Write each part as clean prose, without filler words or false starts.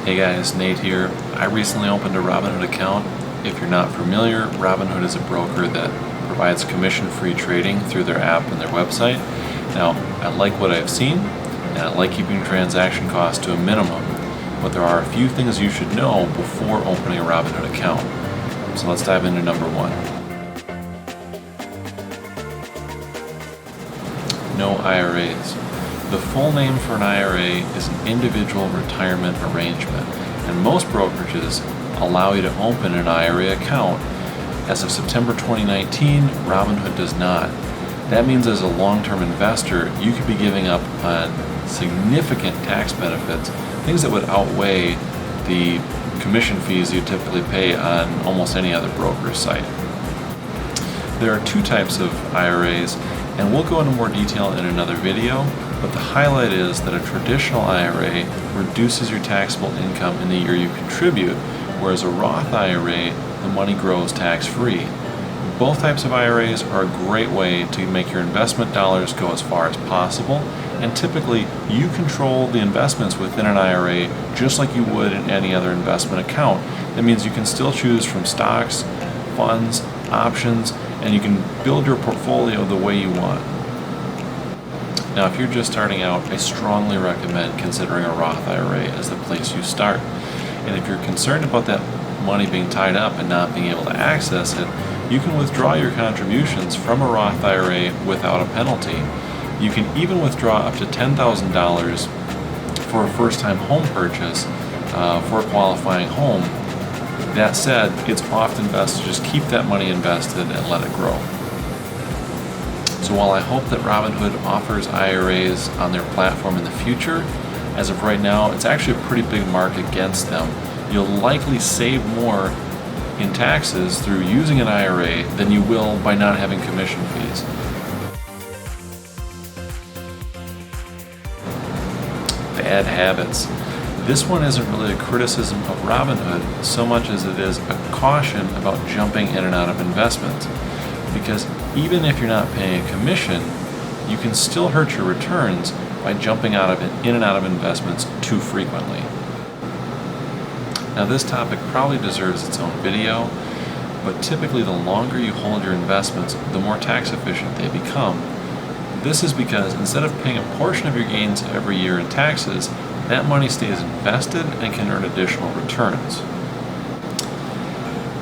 Hey guys, Nate here. I recently opened a Robinhood account. If you're not familiar, Robinhood is a broker that provides commission-free trading through their app and their website. Now, I like what I've seen, and I like keeping transaction costs to a minimum, but there are a few things you should know before opening a Robinhood account. So let's dive into number one. No IRAs. The full name for an IRA is an individual retirement arrangement, and most brokerages allow you to open an IRA account. As of September 2019, Robinhood does not. That means as a long-term investor, you could be giving up on significant tax benefits, things that would outweigh the commission fees you typically pay on almost any other broker's site. There are two types of IRAs, and we'll go into more detail in another video, but the highlight is that a traditional IRA reduces your taxable income in the year you contribute, whereas a Roth IRA, the money grows tax-free. Both types of IRAs are a great way to make your investment dollars go as far as possible, and typically you control the investments within an IRA just like you would in any other investment account. That means you can still choose from stocks, funds, options, and you can build your portfolio the way you want. Now, if you're just starting out, I strongly recommend considering a Roth IRA as the place you start. And if you're concerned about that money being tied up and not being able to access it, you can withdraw your contributions from a Roth IRA without a penalty. You can even withdraw up to $10,000 for a first-time home purchase for a qualifying home. That said, it's often best to just keep that money invested and let it grow. So while I hope that Robinhood offers IRAs on their platform in the future, as of right now, it's actually a pretty big mark against them. You'll likely save more in taxes through using an IRA than you will by not having commission fees. Bad habits. This one isn't really a criticism of Robinhood so much as it is a caution about jumping in and out of investments. Because even if you're not paying a commission, you can still hurt your returns by jumping in and out of investments too frequently. Now, this topic probably deserves its own video, but typically the longer you hold your investments, the more tax efficient they become. This is because instead of paying a portion of your gains every year in taxes, that money stays invested and can earn additional returns.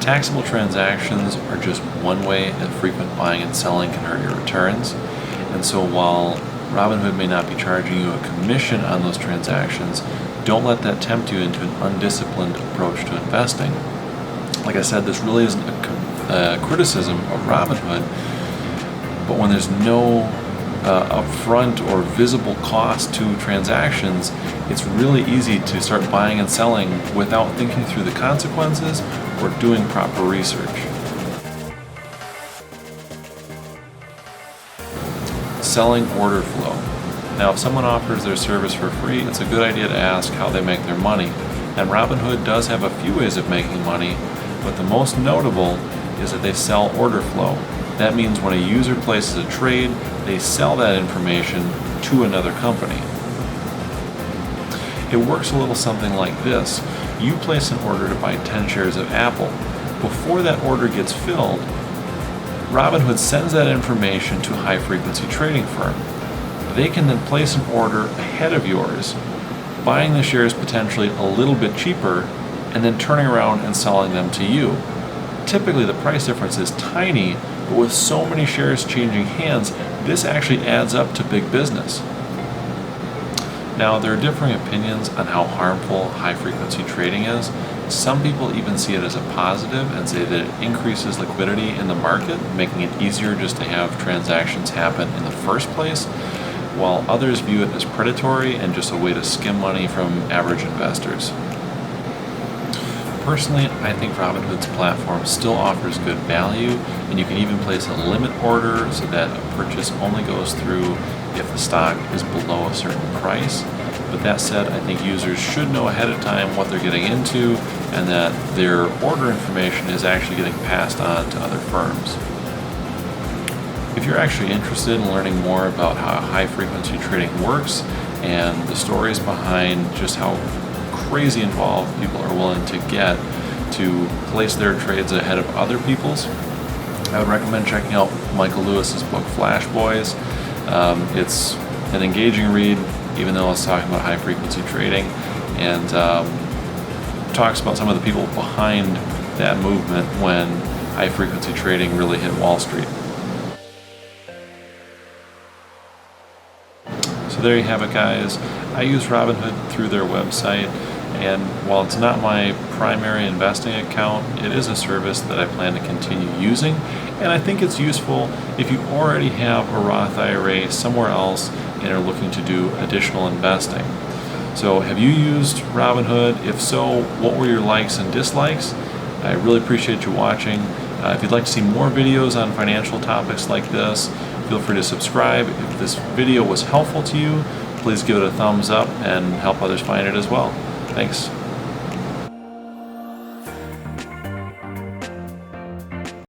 Taxable transactions are just one way that frequent buying and selling can hurt your returns, and so while Robinhood may not be charging you a commission on those transactions, don't let that tempt you into an undisciplined approach to investing. Like I said, this really isn't a criticism of Robinhood, but when there's no upfront or visible cost to transactions, it's really easy to start buying and selling without thinking through the consequences or doing proper research. Selling order flow. Now, if someone offers their service for free, it's a good idea to ask how they make their money. And Robinhood does have a few ways of making money, but the most notable is that they sell order flow. That means when a user places a trade, they sell that information to another company. It works a little something like this. You place an order to buy 10 shares of Apple. Before that order gets filled, Robinhood sends that information to a high-frequency trading firm. They can then place an order ahead of yours, buying the shares potentially a little bit cheaper, and then turning around and selling them to you. Typically, the price difference is tiny, but with so many shares changing hands, this actually adds up to big business. Now, there are differing opinions on how harmful high-frequency trading is. Some people even see it as a positive and say that it increases liquidity in the market, making it easier just to have transactions happen in the first place, while others view it as predatory and just a way to skim money from average investors. Personally, I think Robinhood's platform still offers good value, and you can even place a limit order so that a purchase only goes through if the stock is below a certain price. But that said, I think users should know ahead of time what they're getting into and that their order information is actually getting passed on to other firms. If you're actually interested in learning more about how high frequency trading works and the stories behind just how crazy involved people are willing to get to place their trades ahead of other people's. I would recommend checking out Michael Lewis's book, Flash Boys. It's an engaging read, even though it's talking about high frequency trading, and talks about some of the people behind that movement when high frequency trading really hit Wall Street. So there you have it, guys. I use Robinhood through their website, and while it's not my primary investing account, it is a service that I plan to continue using, and I think it's useful if you already have a Roth IRA somewhere else and are looking to do additional investing. So have you used Robinhood? If so, what were your likes and dislikes? I really appreciate you watching. If you'd like to see more videos on financial topics like this, feel free to subscribe. If this video was helpful to you, please give it a thumbs up and help others find it as well. Thanks.